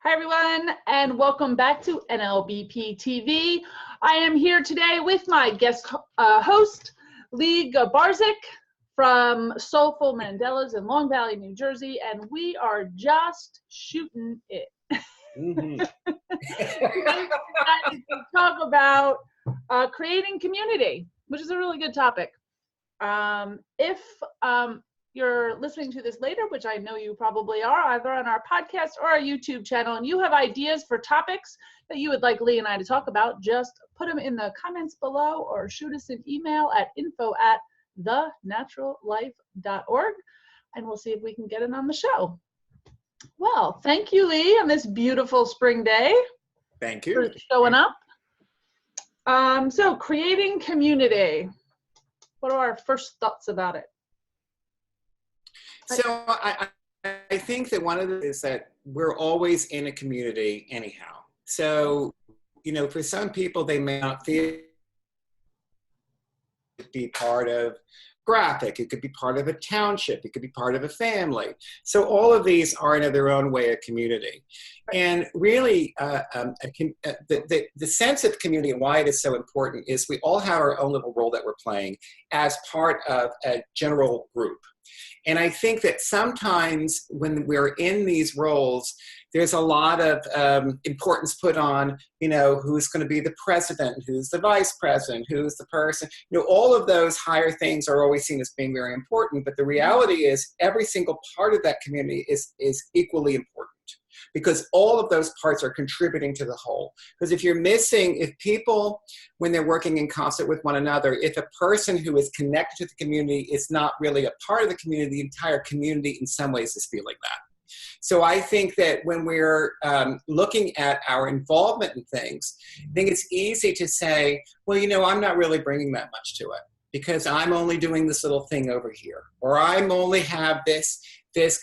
Hi, everyone, and welcome back to NLBP TV. I am here today with my guest host, Lee Gabarzik from Soulful Mandelas in Long Valley, New Jersey, and we are just shooting it. Mm-hmm. Today we're going to talk about creating community, which is a really good topic. If you're listening to this later, which I know you probably are, either on our podcast or our YouTube channel, and you have ideas for topics that you would like Lee and I to talk about, just put them in the comments below or shoot us an email at info@thenaturallife.org, and we'll see if we can get it on the show. Well, thank you, Lee, on this beautiful spring day. Thank you for showing up. So creating community. What are our first thoughts about it? So I think that one of the is that we're always in a community anyhow. So, you know, for some people, they may not feel to be part of graphic. It could be part of a township. It could be part of a family. So all of these are in their own way a community. And really, the sense of community and why it is so important is we all have our own little role that we're playing as part of a general group. And I think that sometimes when we're in these roles, there's a lot of importance put on, you know, who's going to be the president, who's the vice president, who's the person. You know, all of those higher things are always seen as being very important. But the reality is every single part of that community is equally important, because all of those parts are contributing to the whole. Because if you're missing, if people, when they're working in concert with one another, if a person who is connected to the community is not really a part of the community, the entire community in some ways is feeling that. So I think that when we're looking at our involvement in things, I think it's easy to say, well, you know, I'm not really bringing that much to it because I'm only doing this little thing over here, or I'm only have this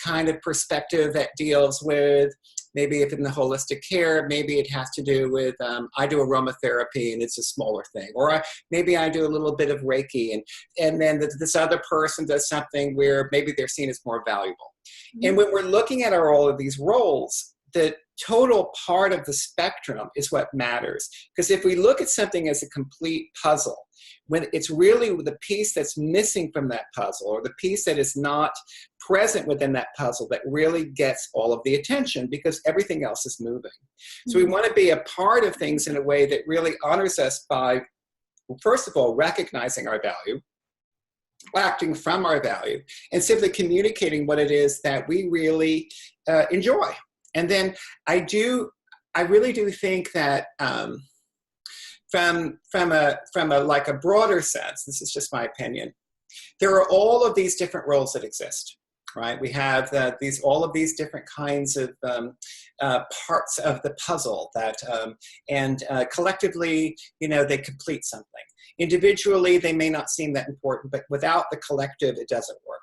kind of perspective that deals with, maybe if in the holistic care, maybe it has to do with, I do aromatherapy and it's a smaller thing. Or maybe I do a little bit of Reiki and then this other person does something where maybe they're seen as more valuable. Mm-hmm. And when we're looking at all of these roles, the total part of the spectrum is what matters. Because if we look at something as a complete puzzle, when it's really the piece that's missing from that puzzle or the piece that is not present within that puzzle that really gets all of the attention because everything else is moving. So we want to be a part of things in a way that really honors us by, first of all, recognizing our value, acting from our value, and simply communicating what it is that we really enjoy. And then I really do think that from a like a broader sense, this is just my opinion, there are all of these different roles that exist, right? We have all of these different kinds of parts of the puzzle that, and collectively, you know, they complete something. Individually, they may not seem that important, but without the collective, it doesn't work.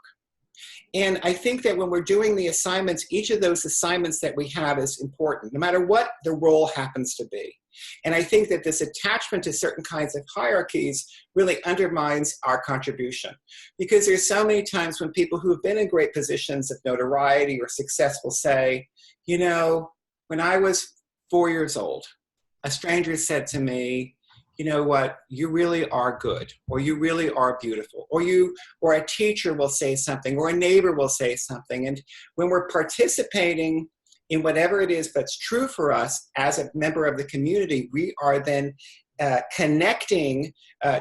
And I think that when we're doing the assignments, each of those assignments that we have is important, no matter what the role happens to be. And I think that this attachment to certain kinds of hierarchies really undermines our contribution. Because there's so many times when people who have been in great positions of notoriety or success will say, you know, when I was 4 years old, a stranger said to me, you know what, you really are good, or you really are beautiful, or a teacher will say something, or a neighbor will say something. And when we're participating in whatever it is that's true for us as a member of the community, we are then connecting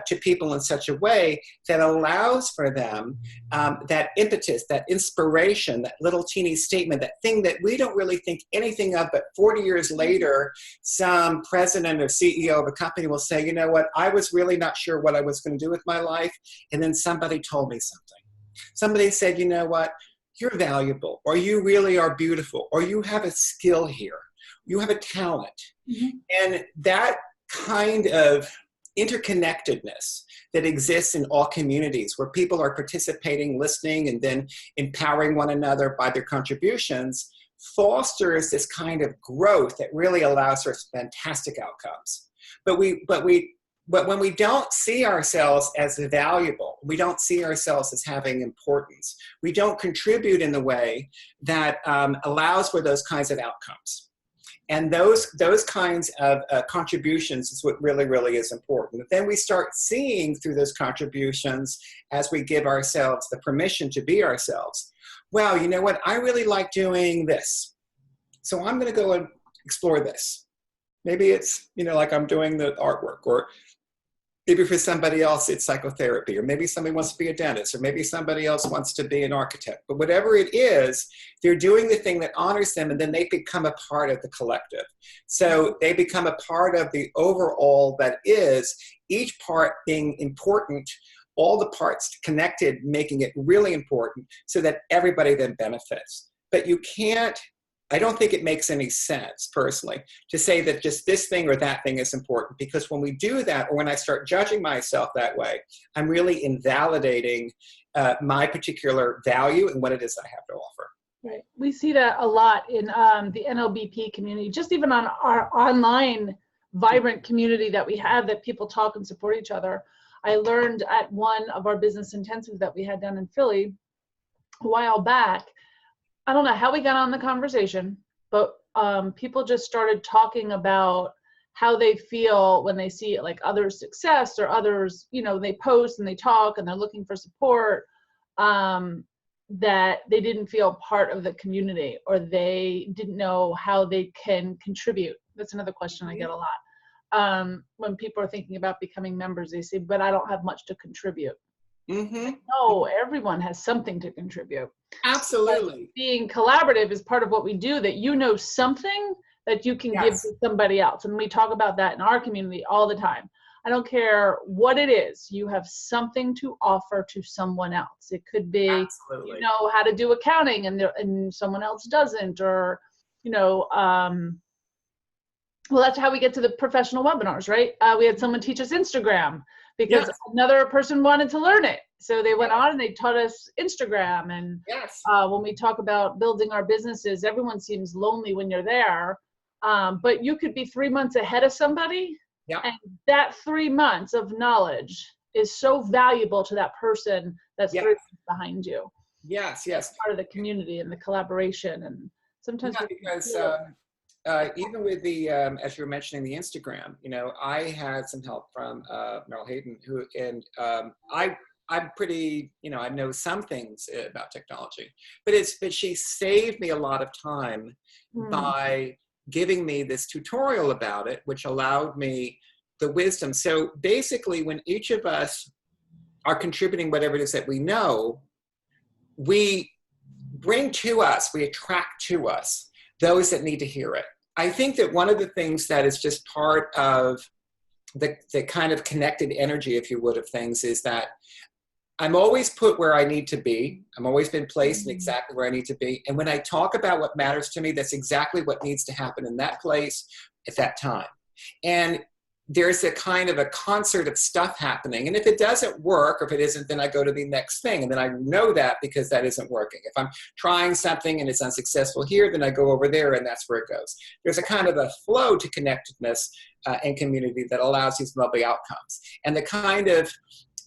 to people in such a way that allows for them that impetus, that inspiration, that little teeny statement, that thing that we don't really think anything of, but 40 years later, some president or CEO of a company will say, you know what, I was really not sure what I was going to do with my life, and then somebody told me something. Somebody said, you know what, you're valuable, or you really are beautiful, or you have a skill here, you have a talent. Mm-hmm. And that kind of interconnectedness that exists in all communities where people are participating, listening, and then empowering one another by their contributions fosters this kind of growth that really allows for fantastic outcomes. But when we don't see ourselves as valuable, we don't see ourselves as having importance, we don't contribute in the way that allows for those kinds of outcomes. And those kinds of contributions is what really, really is important. But then we start seeing through those contributions, as we give ourselves the permission to be ourselves, wow, you know what? I really like doing this. So I'm going to go and explore this. Maybe it's, like I'm doing the artwork, or maybe for somebody else, it's psychotherapy, or maybe somebody wants to be a dentist, or maybe somebody else wants to be an architect. But whatever it is, they're doing the thing that honors them, and then they become a part of the collective. So they become a part of the overall that is, each part being important, all the parts connected, making it really important so that everybody then benefits. But you can't, I don't think it makes any sense, personally, to say that just this thing or that thing is important, because when we do that, or when I start judging myself that way, I'm really invalidating my particular value and what it is I have to offer. Right. We see that a lot in the NLBP community, just even on our online vibrant community that we have, that people talk and support each other. I learned at one of our business intensives that we had down in Philly a while back. I don't know how we got on the conversation, but people just started talking about how they feel when they see like others' success, or others, they post and they talk and they're looking for support, that they didn't feel part of the community, or they didn't know how they can contribute. That's another question I get a lot. When people are thinking about becoming members, they say, but I don't have much to contribute. Mm-hmm. No, everyone has something to contribute. Absolutely. But being collaborative is part of what we do, that something that you can give to somebody else. And we talk about that in our community all the time. I don't care what it is, you have something to offer to someone else. It could be, Absolutely. you know how to do accounting and someone else doesn't, or, well, that's how we get to the professional webinars, right? We had someone teach us Instagram because another person wanted to learn it. So they went on and they taught us Instagram. And when we talk about building our businesses, everyone seems lonely when you're there. But you could be 3 months ahead of somebody. And that 3 months of knowledge is so valuable to that person that's 3 months behind you. Yes. Part of the community and the collaboration. And sometimes because even with the, as you were mentioning the Instagram, I had some help from Meryl Hayden, I'm pretty, I know some things about technology, but she saved me a lot of time by giving me this tutorial about it, which allowed me the wisdom. So basically, when each of us are contributing whatever it is that we know, we bring to us, we attract to us those that need to hear it. I think that one of the things that is just part of the kind of connected energy, if you would, of things is that I'm always put where I need to be. I'm always been placed in exactly where I need to be. And when I talk about what matters to me, that's exactly what needs to happen in that place at that time. And there's a kind of a concert of stuff happening. And if it doesn't work, or if it isn't, then I go to the next thing. And then I know that because that isn't working. If I'm trying something and it's unsuccessful here, then I go over there and that's where it goes. There's a kind of a flow to connectedness and community that allows these lovely outcomes. And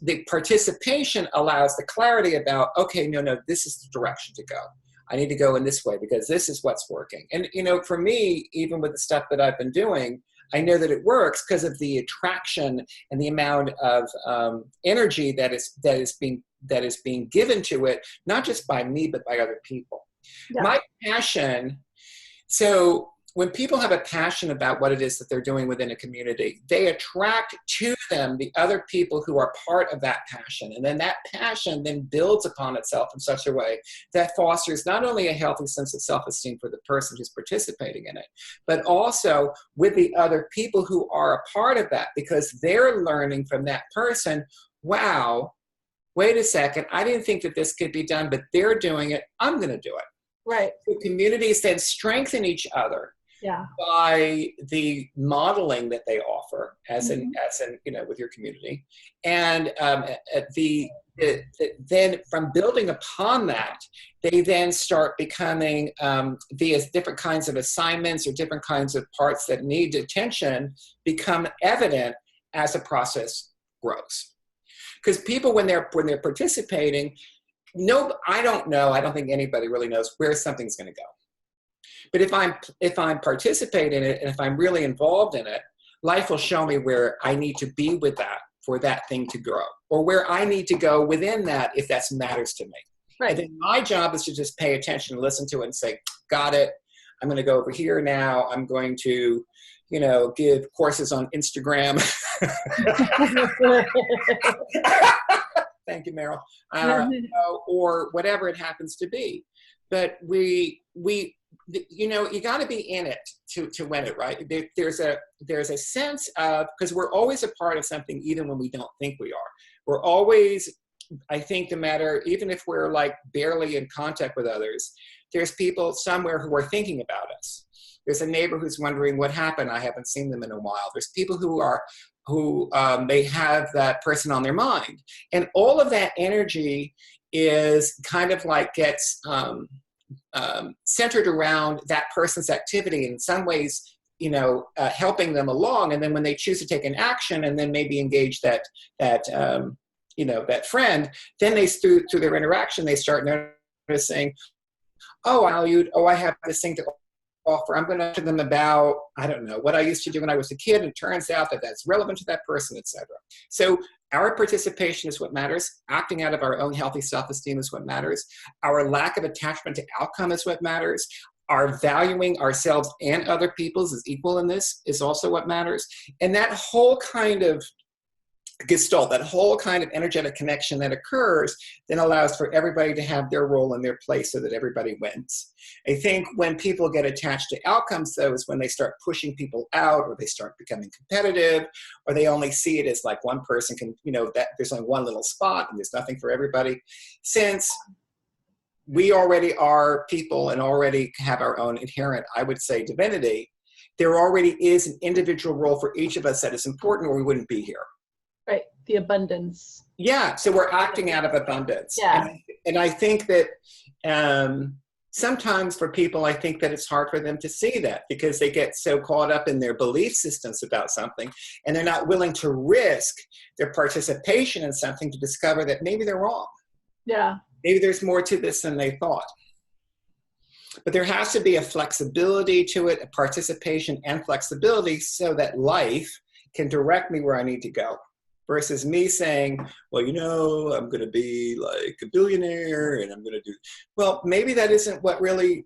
the participation allows the clarity about, okay, no, this is the direction to go. I need to go in this way because this is what's working. And, for me, even with the stuff that I've been doing, I know that it works because of the attraction and the amount of energy that is being given to it, not just by me, but by other people. Yeah. My passion, so when people have a passion about what it is that they're doing within a community, they attract to them the other people who are part of that passion. And then that passion then builds upon itself in such a way that fosters not only a healthy sense of self-esteem for the person who's participating in it, but also with the other people who are a part of that, because they're learning from that person, wow, wait a second, I didn't think that this could be done, but they're doing it, I'm going to do it. Right. So communities then strengthen each other. Yeah. By the modeling that they offer, as in with your community, and then from building upon that, they then start becoming the different kinds of assignments or different kinds of parts that need attention become evident as the process grows. Because people, when they're participating, I don't think anybody really knows where something's going to go. But if I'm participating in it, and if I'm really involved in it, life will show me where I need to be with that for that thing to grow, or where I need to go within that if that matters to me. Right. And then my job is to just pay attention and listen to it and say, got it. I'm going to go over here now. I'm going to, give courses on Instagram. Thank you, Meryl. Or whatever it happens to be. But you got to be in it to win it, right? There's a sense of, because we're always a part of something, even when we don't think we are. We're always, I think, no matter, even if we're like barely in contact with others, there's people somewhere who are thinking about us. There's a neighbor who's wondering what happened. I haven't seen them in a while. There's people who they have that person on their mind. And all of that energy is kind of like gets centered around that person's activity, in some ways, helping them along. And then when they choose to take an action and then maybe engage that friend, then they, through their interaction, they start noticing, I have this thing to offer. I'm going to talk to them about, I don't know, what I used to do when I was a kid. And it turns out that that's relevant to that person, etc. So our participation is what matters. Acting out of our own healthy self-esteem is what matters. Our lack of attachment to outcome is what matters. Our valuing ourselves and other people's as equal in this is also what matters. And that whole kind of gestalt, that whole kind of energetic connection that occurs, then allows for everybody to have their role and their place so that everybody wins. I think when people get attached to outcomes, though, is when they start pushing people out, or they start becoming competitive, or they only see it as like one person can, that there's only one little spot and there's nothing for everybody. Since we already are people and already have our own inherent, I would say, divinity, there already is an individual role for each of us that is important, or we wouldn't be here. Right, the abundance. Yeah, so we're acting out of abundance. Yeah. And I think that sometimes for people, I think that it's hard for them to see that, because they get so caught up in their belief systems about something, and they're not willing to risk their participation in something to discover that maybe they're wrong. Yeah. Maybe there's more to this than they thought. But there has to be a flexibility to it, a participation and flexibility, so that life can direct me where I need to go. Versus me saying, well, I'm going to be like a billionaire and I'm going to do, well, maybe that isn't what really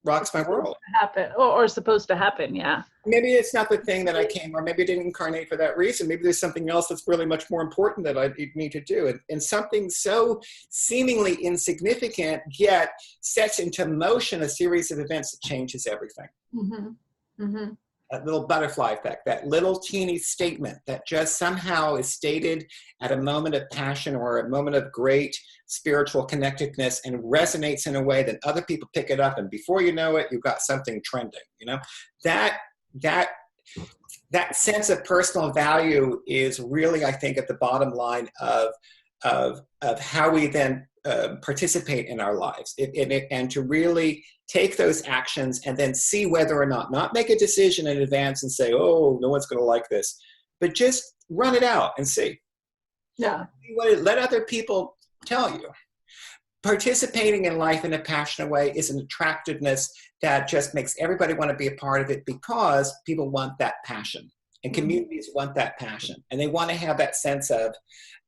rocks my world. Happen, or supposed to happen, yeah. Maybe it's not the thing that I came, or maybe I didn't incarnate for that reason. Maybe there's something else that's really much more important that I need to do. And something so seemingly insignificant, yet sets into motion a series of events that changes everything. Mm-hmm. Mm-hmm. That little butterfly effect, that little teeny statement that just somehow is stated at a moment of passion or a moment of great spiritual connectedness and resonates in a way that other people pick it up, and before you know it, you've got something trending. That sense of personal value is really, I think, at the bottom line of how we then participate in our lives, and to really take those actions and then see whether or not make a decision in advance and say, oh, no one's going to like this, but just run it out and see. Yeah. Let other people tell you. Participating in life in a passionate way is an attractiveness that just makes everybody want to be a part of it, because people want that passion, and communities want that passion, and they want to have that sense of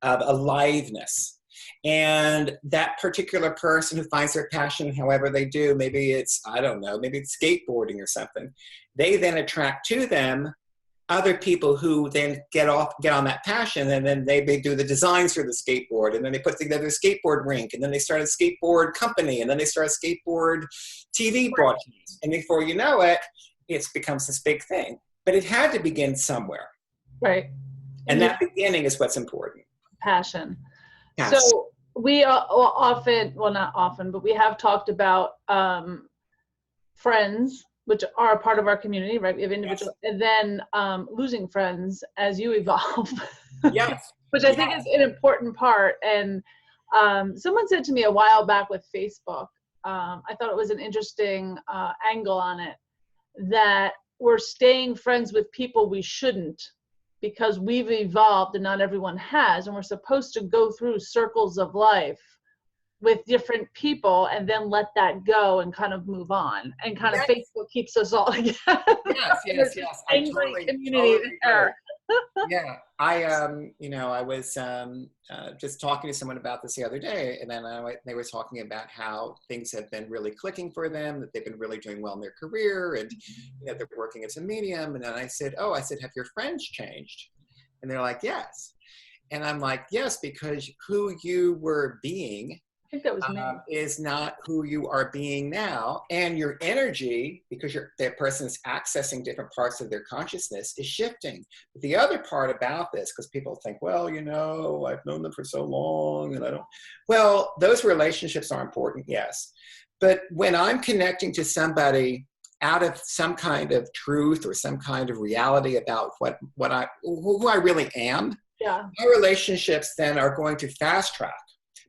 aliveness. And that particular person who finds their passion, however they do, maybe it's, I don't know, maybe it's skateboarding or something, they then attract to them other people who then get on that passion, and then they do the designs for the skateboard, and then they put together a skateboard rink, and then they start a skateboard company, and then they start a skateboard TV broadcast. And before you know it, it becomes this big thing. But it had to begin somewhere. Right. And that beginning is what's important. Passion. Yes. So we often, well, not often, but we have talked about friends, which are a part of our community, right? We have individuals, yes. And then losing friends as you evolve, yes. Which I think is an important part. And someone said to me a while back with Facebook, I thought it was an interesting angle on it, that we're staying friends with people we shouldn't, because we've evolved and not everyone has, and we're supposed to go through circles of life with different people and then let that go and kind of move on, and kind of Facebook keeps us all together. Yes. I Angry community totally there. Yeah, I you know, I was just talking to someone about this the other day, and then they were talking about how things have been really clicking for them, that they've been really doing well in their career, and you know, they're working as a medium. And then I said, have your friends changed? And they're like, yes. And I'm like, yes, because who you were being I think that was me. is not who you are being now. And your energy, because that person is accessing different parts of their consciousness, is shifting. But the other part about this, because people think, well, you know, I've known them for so long and I don't, well, those relationships are important, yes. But when I'm connecting to somebody out of some kind of truth or some kind of reality about who I really am, my relationships then are going to fast track.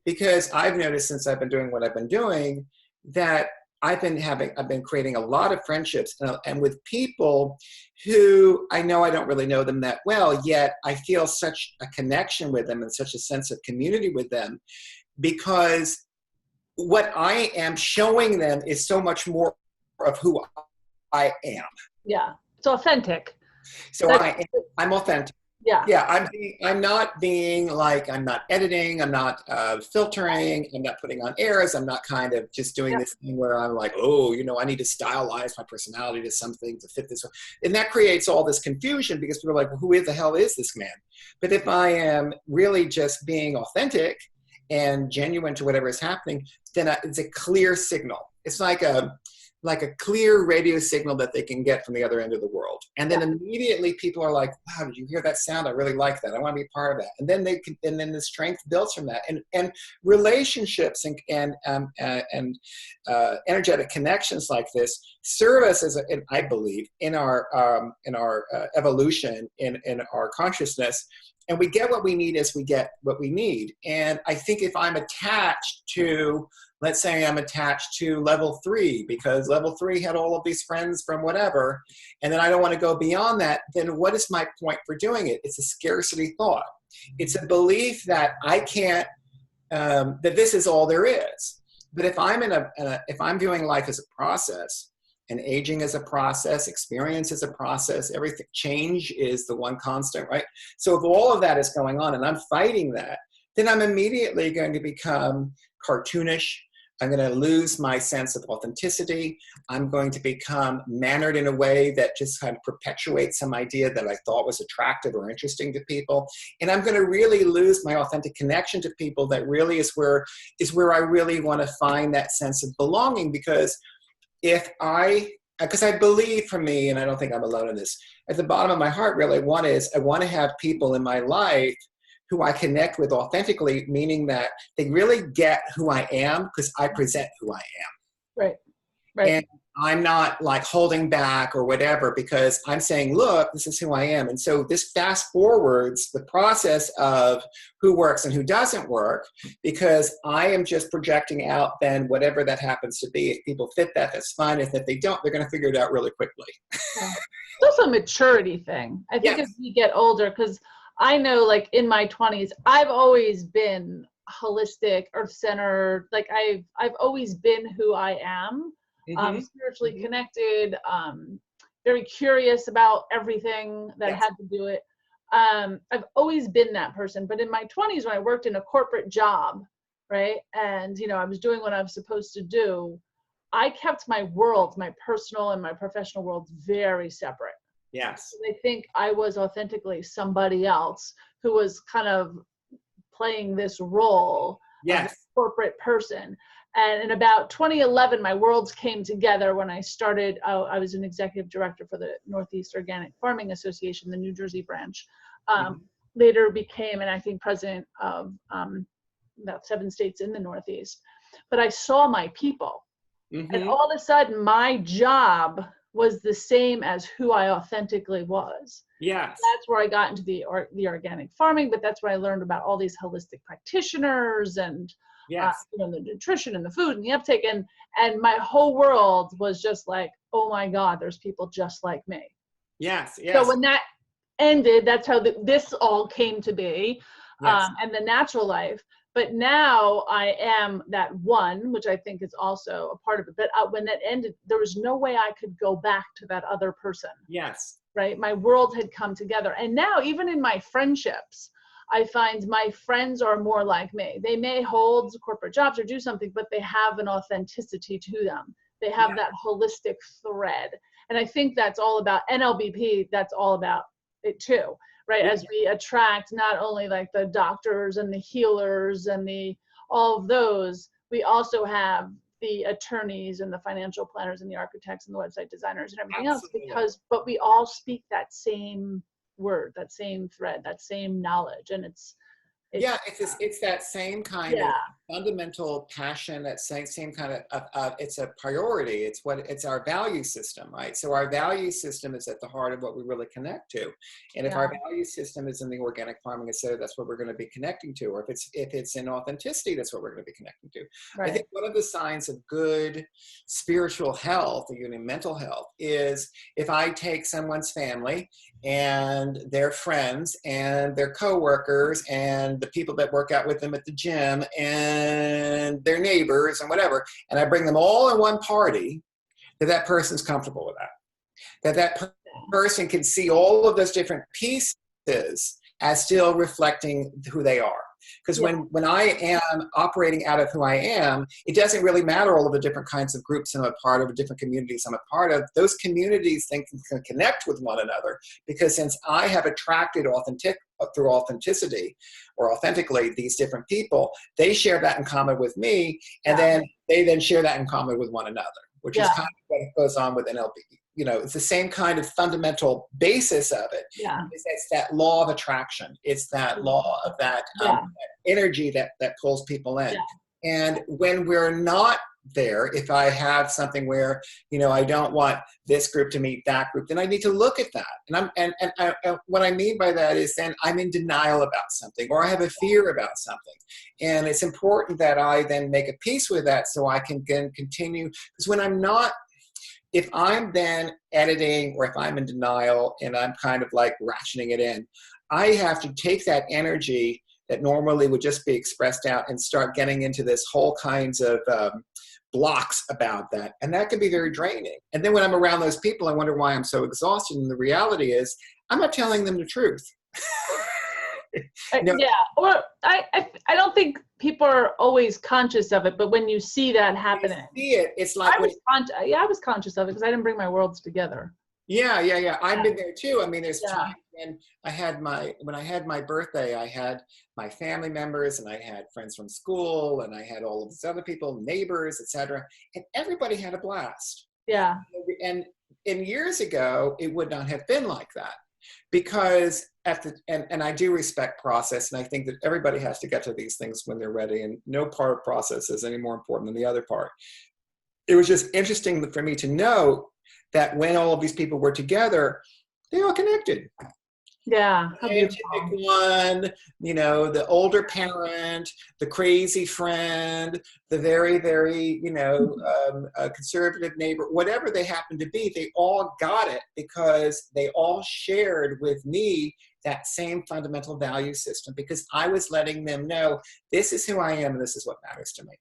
Because I've noticed since I've been doing what I've been doing that I've been creating a lot of friendships and with people who I know I don't really know them that well, yet I feel such a connection with them and such a sense of community with them, because what I am showing them is so much more of who I am. Yeah, it's authentic. So I'm authentic. Yeah, I'm not being like, I'm not editing, I'm not filtering, I'm not putting on airs, I'm not kind of just doing this thing where I'm like, oh, you know, I need to stylize my personality to something to fit this. And that creates all this confusion because people are like, well, who the hell is this man? But if I am really just being authentic and genuine to whatever is happening, then it's a clear signal. It's like a clear radio signal that they can get from the other end of the world. And then immediately people are like, wow, did you hear that sound? I really like that. I want to be a part of that. And then and then the strength builds from that. And relationships and energetic connections like this serve us I believe, in our evolution, in our consciousness. And we get what we need as we get what we need. And I think if I'm attached to, let's say I'm attached to level 3 because level 3 had all of these friends from whatever, and then I don't want to go beyond that, then what is my point for doing it? It's a scarcity thought. It's a belief that I can't, that this is all there is. But if I'm if I'm viewing life as a process, and aging is a process, experience is a process, everything, change is the one constant, right? So if all of that is going on and I'm fighting that, then I'm immediately going to become cartoonish. I'm going to lose my sense of authenticity. I'm going to become mannered in a way that just kind of perpetuates some idea that I thought was attractive or interesting to people. And I'm going to really lose my authentic connection to people that really is where I really want to find that sense of belonging. Because because I believe, for me, and I don't think I'm alone in this, at the bottom of my heart, really, I want to have people in my life who I connect with authentically, meaning that they really get who I am because I present who I am. Right. And I'm not like holding back or whatever, because I'm saying, look, this is who I am. And so this fast forwards the process of who works and who doesn't work, because I am just projecting out then whatever that happens to be. If people fit that, that's fine. If they don't, they're going to figure it out really quickly. It's also a maturity thing. I think as we get older, because I know, like, in my 20s, I've always been holistic, earth-centered. Like, I've always been who I am. Spiritually connected, very curious about everything that had to do it. I've always been that person. But in my 20s, when I worked in a corporate job, right, and, you know, I was doing what I was supposed to do, I kept my world, my personal and my professional world, very separate. Yes. I think I was authentically somebody else who was kind of playing this role of a corporate person. And in about 2011, my worlds came together when I started. I was an executive director for the Northeast Organic Farming Association, the New Jersey branch. Later became an acting president of about 7 states in the Northeast. But I saw my people. And all of a sudden, my job was the same as who I authentically was. Yes. That's where I got into the organic farming, but that's where I learned about all these holistic practitioners and you know, the nutrition and the food and the uptake, and my whole world was just like, oh my God, there's people just like me. Yes. So when that ended, that's how this all came to be, and the natural life. But now I am that one, which I think is also a part of it. But when that ended, there was no way I could go back to that other person. Yes. Right? My world had come together. And now even in my friendships, I find my friends are more like me. They may hold corporate jobs or do something, but they have an authenticity to them. They have that holistic thread. And I think that's all about NLBP. That's all about it too, right? As we attract not only like the doctors and the healers and all of those, we also have the attorneys and the financial planners and the architects and the website designers and everything Absolutely. else, but we all speak that same word, that same thread, that same knowledge. And it's that same kind of fundamental passion, that same kind of it's a priority. It's our value system, right? So our value system is at the heart of what we really connect to. And if our value system is in the organic farming, so that's what we're going to be connecting to. Or if it's in authenticity, that's what we're going to be connecting to. Right. I think one of the signs of good spiritual health, or even mental health, is if I take someone's family and their friends and their coworkers and the people that work out with them at the gym and their neighbors and whatever, and I bring them all in one party, that person's comfortable with that. That person can see all of those different pieces as still reflecting who they are. Because when I am operating out of who I am, it doesn't really matter all of the different kinds of groups I'm a part of, different communities I'm a part of. Those communities then can connect with one another, because since I have attracted through authenticity or authentically these different people, they share that in common with me, and then they share that in common with one another, which is kind of what goes on with NLBP. You know, it's the same kind of fundamental basis of it. It's that law of attraction. It's that law of that energy that pulls people in. And when we're not there, if I have something where, you know, I don't want this group to meet that group, then I need to look at that. And what I mean by that is then I'm in denial about something, or I have a fear about something. And it's important that I then make a peace with that, so I can then continue. Because when I'm not, if I'm then editing, or if I'm in denial and I'm kind of like ratcheting it in, I have to take that energy that normally would just be expressed out and start getting into this whole kinds of blocks about that. And that can be very draining. And then when I'm around those people, I wonder why I'm so exhausted. And the reality is I'm not telling them the truth. No. Yeah, or I don't think people are always conscious of it, but when you see that happening, you see it, it's like I was conscious of it because I didn't bring my worlds together. I've been there too. I mean, there's times when I had my birthday, I had my family members and I had friends from school and I had all of these other people, neighbors, etc., and everybody had a blast. Yeah. And years ago, it would not have been like that. Because and I do respect process, and I think that everybody has to get to these things when they're ready, and no part of process is any more important than the other part. It was just interesting for me to know that when all of these people were together, they all connected. Yeah. The scientific one, you know, the older parent, the crazy friend, the very, very, you know, conservative neighbor, whatever they happen to be, they all got it because they all shared with me that same fundamental value system, because I was letting them know this is who I am and this is what matters to me.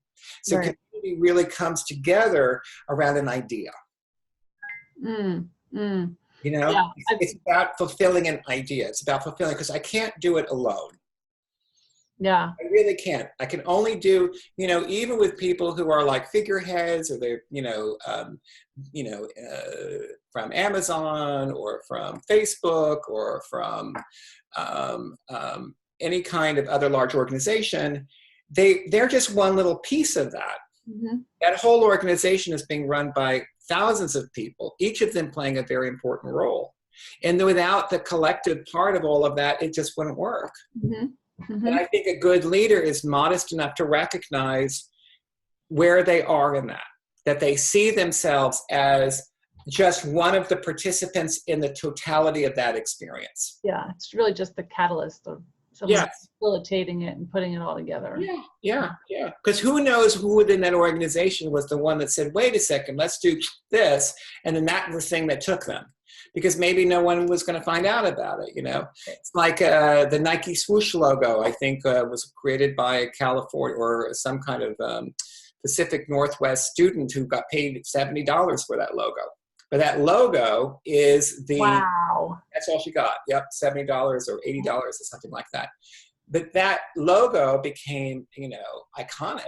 So community really comes together around an idea. You know, it's about fulfilling an idea. It's about fulfilling, because I can't do it alone. Yeah. I really can't. I can only do, you know, even with people who are like figureheads, or they're, from Amazon or from Facebook or from any kind of other large organization, they're just one little piece of that. Mm-hmm. That whole organization is being run by thousands of people, each of them playing a very important role. And without the collective part of all of that, it just wouldn't work. Mm-hmm. Mm-hmm. And I think a good leader is modest enough to recognize where they are in that they see themselves as just one of the participants in the totality of that experience. Yeah, it's really just the catalyst of someone facilitating it and putting it all together. Yeah. Because who knows who within that organization was the one that said, wait a second, let's do this. And then that was the thing that took them. because maybe no one was going to find out about it. It's like the Nike swoosh logo, I think was created by a California or some kind of Pacific Northwest student who got paid $70 for that logo. But that logo is wow. That's all she got. Yep, $70 or $80 or something like that. But that logo became, iconic.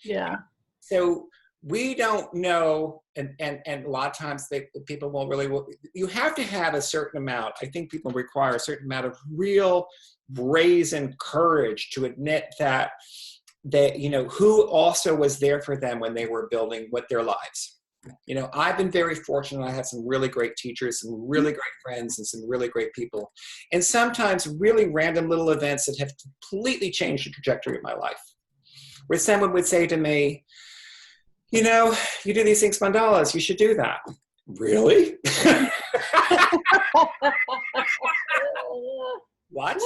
Yeah. So we don't know, and a lot of times people won't really, you have to have a certain amount. I think people require a certain amount of real brazen courage to admit that who also was there for them when they were building their lives. I've been very fortunate. I have some really great teachers, some really great friends, and some really great people. And sometimes really random little events that have completely changed the trajectory of my life. Where someone would say to me, you do these things, mandalas, you should do that. Really? What?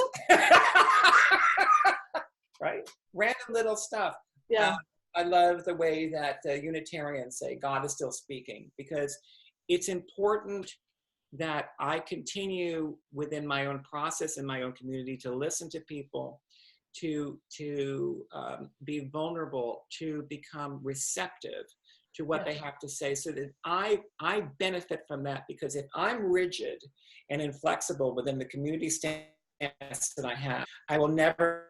Right? Random little stuff. Yeah. I love the way that Unitarians say God is still speaking, because it's important that I continue within my own process and my own community to listen to people, to be vulnerable, to become receptive to what they have to say, so that I benefit from that. Because if I'm rigid and inflexible within the community stance that I have, I will never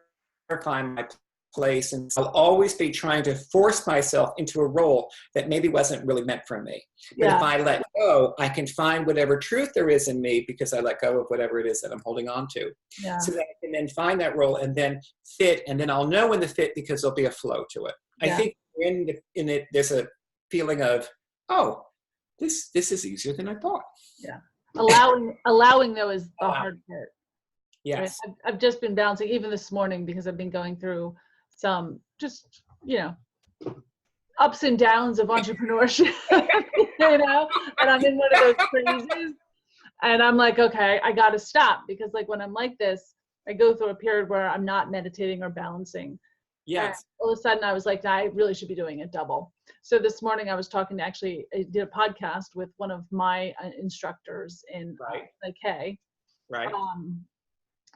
find my place, and I'll always be trying to force myself into a role that maybe wasn't really meant for me. But if I let go, I can find whatever truth there is in me, because I let go of whatever it is that I'm holding on to. Yeah. So that I can then find that role and then fit, and then I'll know when to fit, because there'll be a flow to it. I think in it, there's a feeling of, oh, this is easier than I thought. Yeah. Allowing though is the hard part. Yes. Right? I've just been bouncing, even this morning, because I've been going through some just, ups and downs of entrepreneurship, and I'm in one of those phases, and I'm like, okay, I got to stop, because like when I'm like this, I go through a period where I'm not meditating or balancing. Yes. And all of a sudden I was like, I really should be doing it double. So this morning I was talking to, I did a podcast with one of my instructors in K. Right.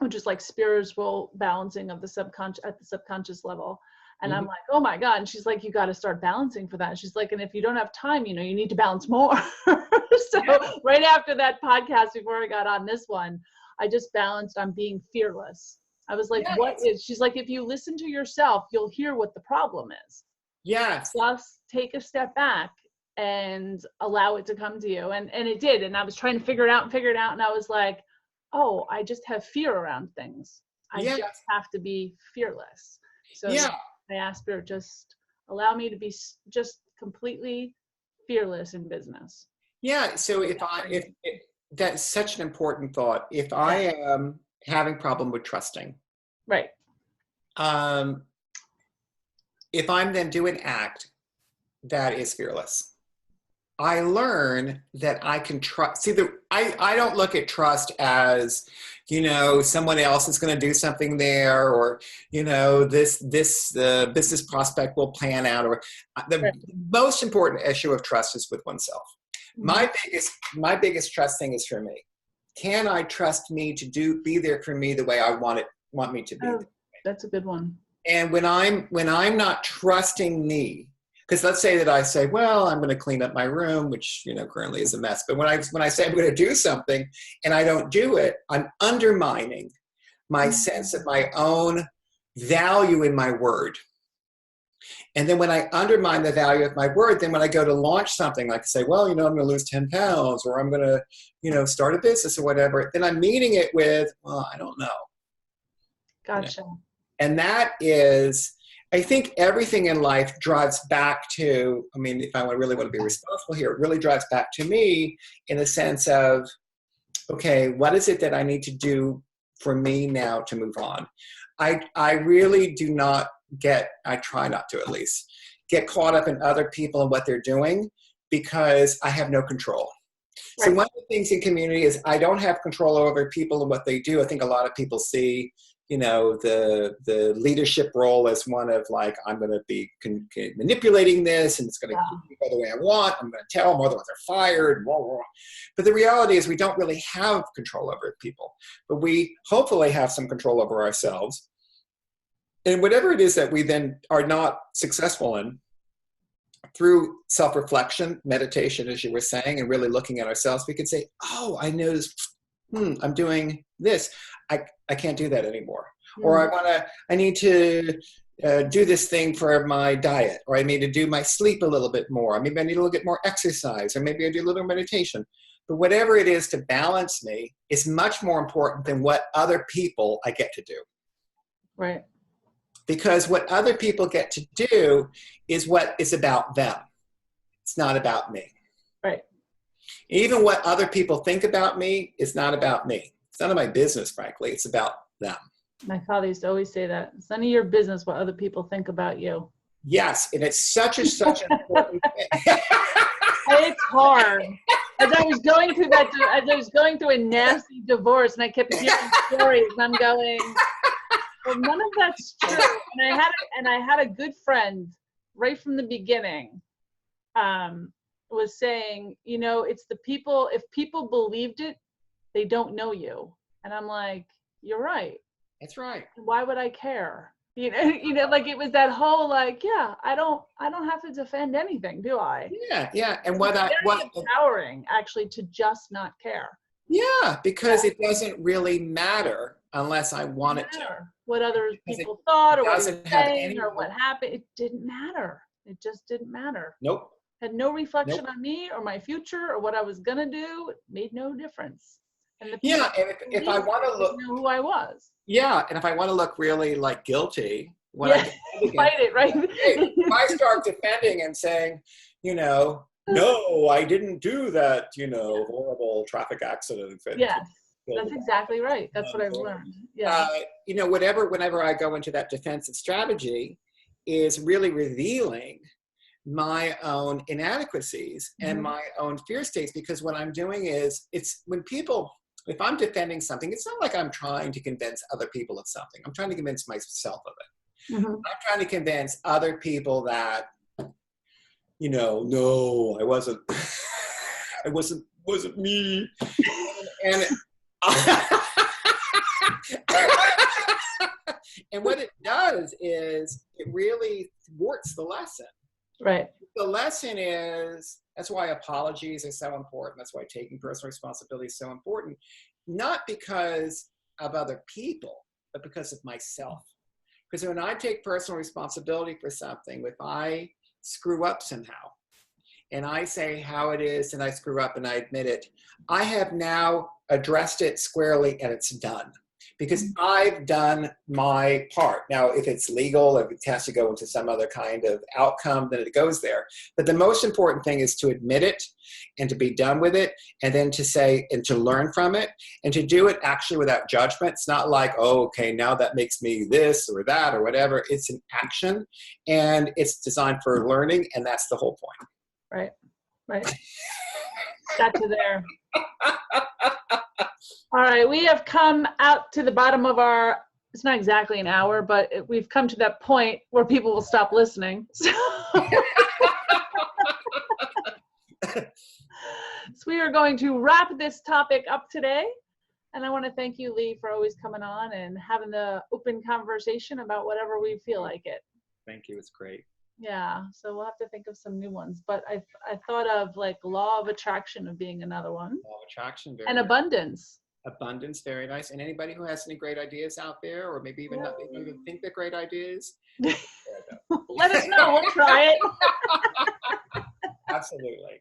Which is like spiritual balancing of the subconscious at the subconscious level. And I'm like, oh my God. And she's like, you got to start balancing for that. She's like, and if you don't have time, you need to balance more. So right after that podcast, before I got on this one, I just balanced on being fearless. I was like, she's like, if you listen to yourself, you'll hear what the problem is. Yes. Just take a step back and allow it to come to you. And it did. And I was trying to figure it out. And I was like, oh, I just have fear around things. I just have to be fearless. So I asked Spirit, just allow me to be just completely fearless in business. Yeah. So if that's such an important thought. If I am having problem with trusting, right. If I'm then doing act that is fearless, I learn that I can trust. See, I don't look at trust as, someone else is going to do something there, or, this business prospect will plan out, or the most important issue of trust is with oneself. Mm-hmm. My biggest trust thing is for me. Can I trust me to be there for me the way I want me to be? That's a good one. And when I'm not trusting me, because let's say that I say, well, I'm going to clean up my room, which, currently is a mess. But when I say I'm going to do something and I don't do it, I'm undermining my sense of my own value in my word. And then when I undermine the value of my word, then when I go to launch something, like say, well, I'm going to lose 10 pounds, or I'm going to, start a business or whatever, then I'm meeting it with, well, I don't know. Gotcha. And that is, I think everything in life drives back to, if I really want to be responsible here, it really drives back to me in the sense of, okay, what is it that I need to do for me now to move on? I really do not I try not to at least, get caught up in other people and what they're doing, because I have no control. Right. So one of the things in community is I don't have control over people and what they do. I think a lot of people see, you know, the leadership role as one of like, I'm going to be manipulating this and it's going to go the way I want. I'm going to tell them, otherwise they're fired. Blah, blah, blah. But the reality is we don't really have control over people, but we hopefully have some control over ourselves. And whatever it is that we then are not successful in, through self-reflection, meditation, as you were saying, and really looking at ourselves, we could say, oh, I noticed, I'm doing this. I can't do that anymore. Or I need to do this thing for my diet, or I need to do my sleep a little bit more. Maybe I need a little bit more exercise, or maybe I do a little meditation. But whatever it is to balance me is much more important than what other people I get to do. Right. Because what other people get to do is what is about them. It's not about me. Right. Even what other people think about me is not about me. It's none of my business, frankly. It's about them. My father used to always say that. It's none of your business what other people think about you. Yes, and it's such an important thing. It's hard. As I was going through a nasty divorce, and I kept hearing stories, and I'm going, well, none of that's true. And I had a good friend right from the beginning, was saying, you know, it's the people, if people believed it, they don't know you. And I'm like, you're right. That's right. Why would I care? You know, like it was that whole like, yeah, I don't have to defend anything, do I? Yeah. And what empowering actually to just not care. Yeah, because it doesn't really matter unless I want it to. What other people thought, or what he was saying, or what happened. It didn't matter. It just didn't matter. Nope. Had no reflection on me or my future or what I was gonna do. It made no difference. And the people and if I want to look, know who I was. Yeah, and if I want to look really like guilty, when I fight it, right? If I start defending and saying, you know, no, I didn't do that, you know, horrible traffic accident. Yes, that's exactly right. That's what I've learned. Yeah. You know, whenever I go into that defensive strategy, is really revealing my own inadequacies and my own fear states, because what I'm doing is, it's when people, if I'm defending something, it's not like I'm trying to convince other people of something. I'm trying to convince myself of it. I'm trying to convince other people that, you know, no, I wasn't, it wasn't me. And and what it does is it really thwarts the lesson. Right. The lesson is, that's why apologies are so important. That's why taking personal responsibility is so important. Not because of other people, but because of myself. Because when I take personal responsibility for something, if I screw up somehow, and I say how it is, and I screw up and I admit it, I have now addressed it squarely and it's done. Because I've done my part. Now, if it's legal, if it has to go into some other kind of outcome, then it goes there. But the most important thing is to admit it and to be done with it, and then to say and to learn from it, and to do it actually without judgment. It's not like, oh, okay, now that makes me this or that or whatever. It's an action, and it's designed for learning, and that's the whole point. Right. Got you there. All right, we have come out to the bottom of our, it's not exactly an hour, but we've come to that point where people will stop listening. So we are going to wrap this topic up today. And I want to thank you, Lee, for always coming on and having the open conversation about whatever we feel like it. Thank you, it's great. Yeah, so we'll have to think of some new ones. But I thought of like law of attraction of being another one. Law of attraction. And abundance. Abundance, very nice. And anybody who has any great ideas out there, or maybe even not even think they're great ideas, let us know. We'll try it. Absolutely.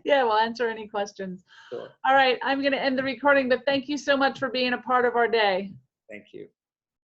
Yeah, we'll answer any questions. Sure. All right, I'm going to end the recording, but thank you so much for being a part of our day. Thank you.